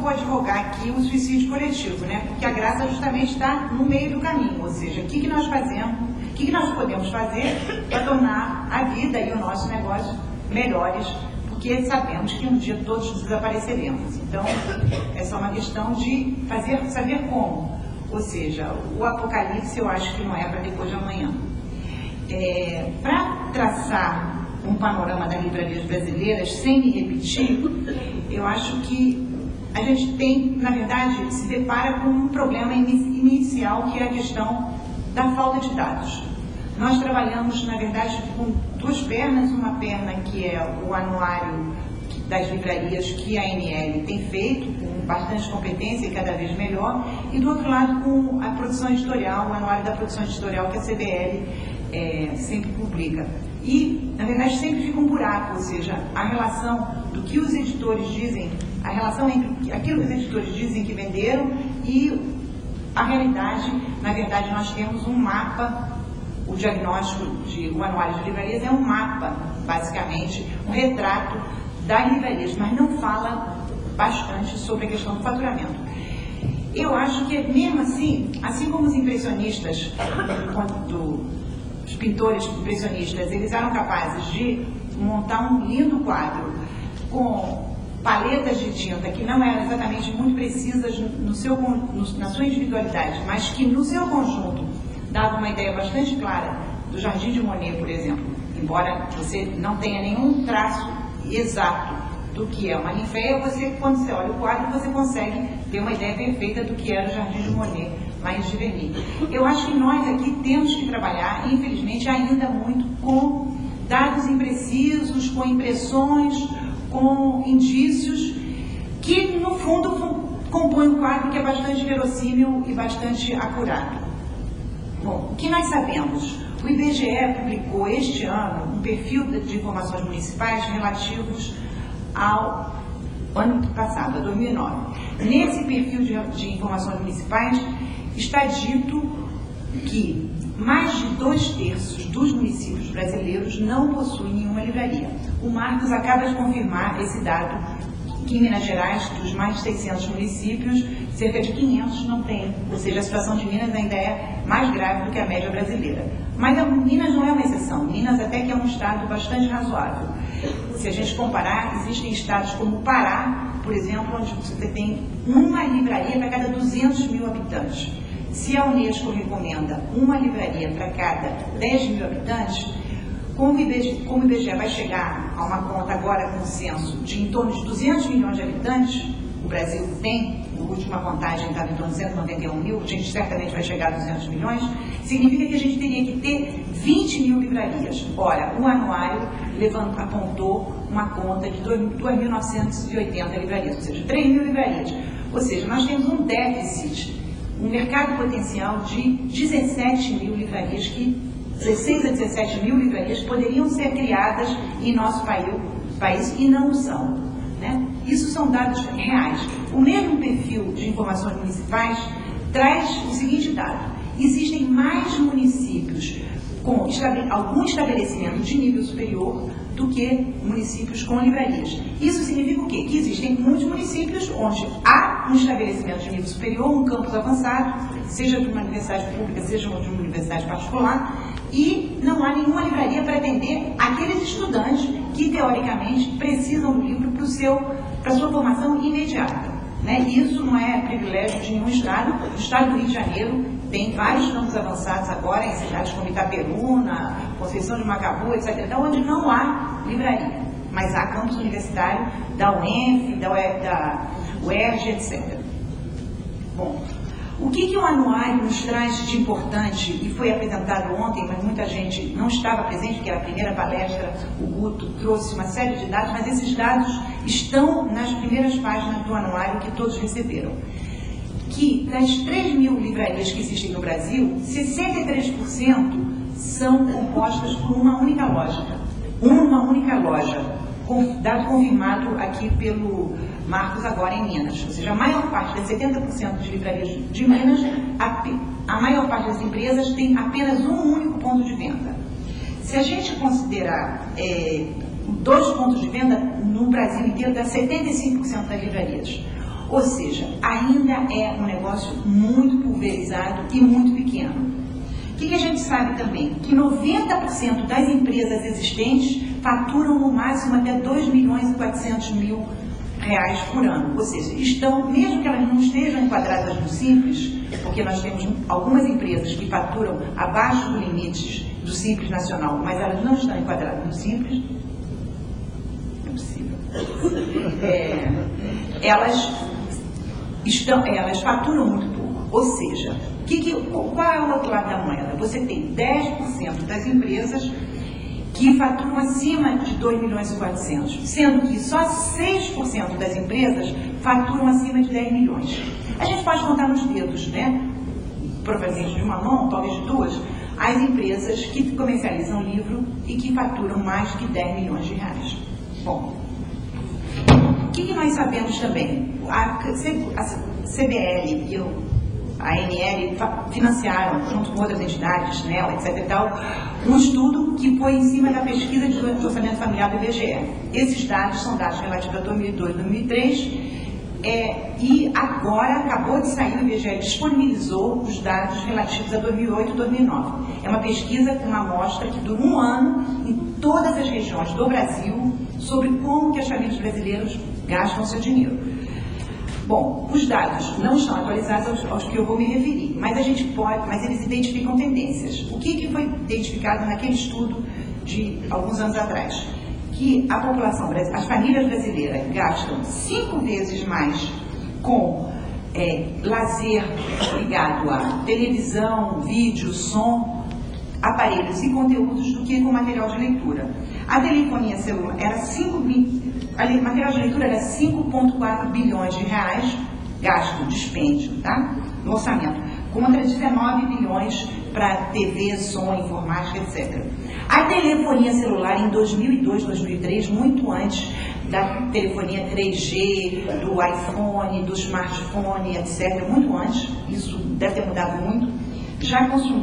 vou advogar aqui o suicídio coletivo, né? Porque a graça justamente está no meio do caminho, ou seja, o que nós fazemos, o que nós podemos fazer para tornar a vida e o nosso negócio melhores, porque sabemos que um dia todos desapareceremos. Então, é só uma questão de saber como. Ou seja, o apocalipse eu acho que não é para depois de amanhã. Para traçar um panorama das livrarias brasileiras, sem me repetir, eu acho que a gente tem, na verdade, se depara com um problema inicial, que é a questão da falta de dados. Nós trabalhamos, na verdade, com duas pernas, uma perna que é o anuário das livrarias que a ANL tem feito, com bastante competência e cada vez melhor, e do outro lado com a produção editorial, o anuário da produção editorial que a CBL sempre publica. E, na verdade, sempre fica um buraco, ou seja, a relação do que os editores dizem, a relação entre aquilo que os editores dizem que venderam e a realidade. Na verdade, nós temos um mapa, o diagnóstico o anuário de livrarias é um mapa, basicamente, um retrato das livrarias, mas não fala bastante sobre a questão do faturamento. Eu acho que, mesmo assim como os impressionistas, os pintores impressionistas, eles eram capazes de montar um lindo quadro com paletas de tinta que não eram exatamente muito precisas na sua individualidade, mas que no seu conjunto dava uma ideia bastante clara do Jardim de Monet, por exemplo, embora você não tenha nenhum traço exato do que é uma ninféia, quando você olha o quadro, você consegue ter uma ideia perfeita do que era o Jardim de Monet, lá em Giverny. Eu acho que nós aqui temos que trabalhar, infelizmente, ainda muito com dados imprecisos, com impressões, com indícios, que, no fundo, compõem um quadro que é bastante verossímil e bastante acurado. Bom, o que nós sabemos? O IBGE publicou este ano um perfil de informações municipais relativos ao ano passado, a 2009. Nesse perfil de informações municipais está dito que mais de 2/3 dos municípios brasileiros não possuem nenhuma livraria. O Marcos acaba de confirmar esse dado, que em Minas Gerais, dos mais de 600 municípios, cerca de 500 não tem. Ou seja, a situação de Minas ainda é mais grave do que a média brasileira. Mas Minas não é uma exceção. Minas até que é um estado bastante razoável. Se a gente comparar, existem estados como o Pará, por exemplo, onde você tem uma livraria para cada 200 mil habitantes. Se a Unesco recomenda uma livraria para cada 10 mil habitantes, como o IBGE vai chegar a uma conta agora com o censo de em torno de 200 milhões de habitantes, o Brasil tem, na última contagem estava em torno de 191 mil, a gente certamente vai chegar a 200 milhões, significa que a gente teria que ter 20 mil livrarias. Ora, o anuário apontou uma conta de 2.980 livrarias, ou seja, 3 mil livrarias. Ou seja, nós temos um déficit, um mercado potencial de 17 mil livrarias, que 16 a 17 mil livrarias poderiam ser criadas em nosso país e não são. Né? Isso são dados reais. O mesmo perfil de informações municipais traz o seguinte dado: existem mais municípios com algum estabelecimento de nível superior do que municípios com livrarias. Isso significa o quê? Que existem muitos municípios onde há um estabelecimento de nível superior, um campus avançado, seja de uma universidade pública, seja de uma universidade particular, e não há nenhuma livraria para atender aqueles estudantes que, teoricamente, precisam do livro para a sua formação imediata. Né? Isso não é privilégio de nenhum estado. O estado do Rio de Janeiro tem vários campos avançados agora, em cidades como Itaperuna, Conceição de Macabu, etc., onde não há livraria, mas há campus universitário da UENF, da UERJ, etc. Bom, o que o anuário nos traz de importante, e foi apresentado ontem, mas muita gente não estava presente, porque era a primeira palestra, o Guto trouxe uma série de dados, mas esses dados estão nas primeiras páginas do anuário que todos receberam. Que das 3 mil livrarias que existem no Brasil, 63% são compostas por uma única loja. Uma única loja. Dado confirmado aqui pelo Marcos agora em Minas. Ou seja, a maior parte das 70% de livrarias de Minas, a maior parte das empresas tem apenas um único ponto de venda. Se a gente considerar 2 pontos de venda, no Brasil inteiro dá 75% das livrarias. Ou seja, ainda é um negócio muito pulverizado e muito pequeno. O que a gente sabe também? Que 90% das empresas existentes faturam no máximo até 2.400.000 reais por ano. Ou seja, estão, mesmo que elas não estejam enquadradas no Simples, porque nós temos algumas empresas que faturam abaixo do limite do Simples Nacional, mas elas não estão enquadradas no Simples, não é possível. Elas faturam muito pouco. Ou seja, qual é o outro lado da moeda? Você tem 10% das empresas que faturam acima de 2.400.000, sendo que só 6% das empresas faturam acima de 10 milhões. A gente pode contar nos dedos, né? Provavelmente de uma mão, talvez de duas, as empresas que comercializam livro e que faturam mais que 10 milhões de reais. Bom, o que nós sabemos também? A CBL e a ANL financiaram, junto com outras entidades, SNEL, etc. e tal, um estudo que foi em cima da pesquisa de orçamento familiar do IBGE. Esses dados são dados relativos a 2002 e 2003, e agora acabou de sair, o IBGE disponibilizou os dados relativos a 2008 e 2009. É uma pesquisa com uma amostra que dura um ano em todas as regiões do Brasil sobre como que as famílias brasileiras gastam seu dinheiro. Bom, os dados não estão atualizados aos que eu vou me referir, mas eles identificam tendências. O que foi identificado naquele estudo de alguns anos atrás? Que a população, as famílias brasileiras gastam 5 vezes mais com lazer ligado a televisão, vídeo, som, aparelhos e conteúdos do que com material de leitura. A telefonia celular era material de leitura era 5,4 bilhões de reais gasto, dispêndio, tá? No orçamento, contra 19 bilhões para TV, som, informática, etc. A telefonia celular em 2002, 2003, muito antes da telefonia 3G, do iPhone, do smartphone, etc., muito antes, isso deve ter mudado muito, já consumia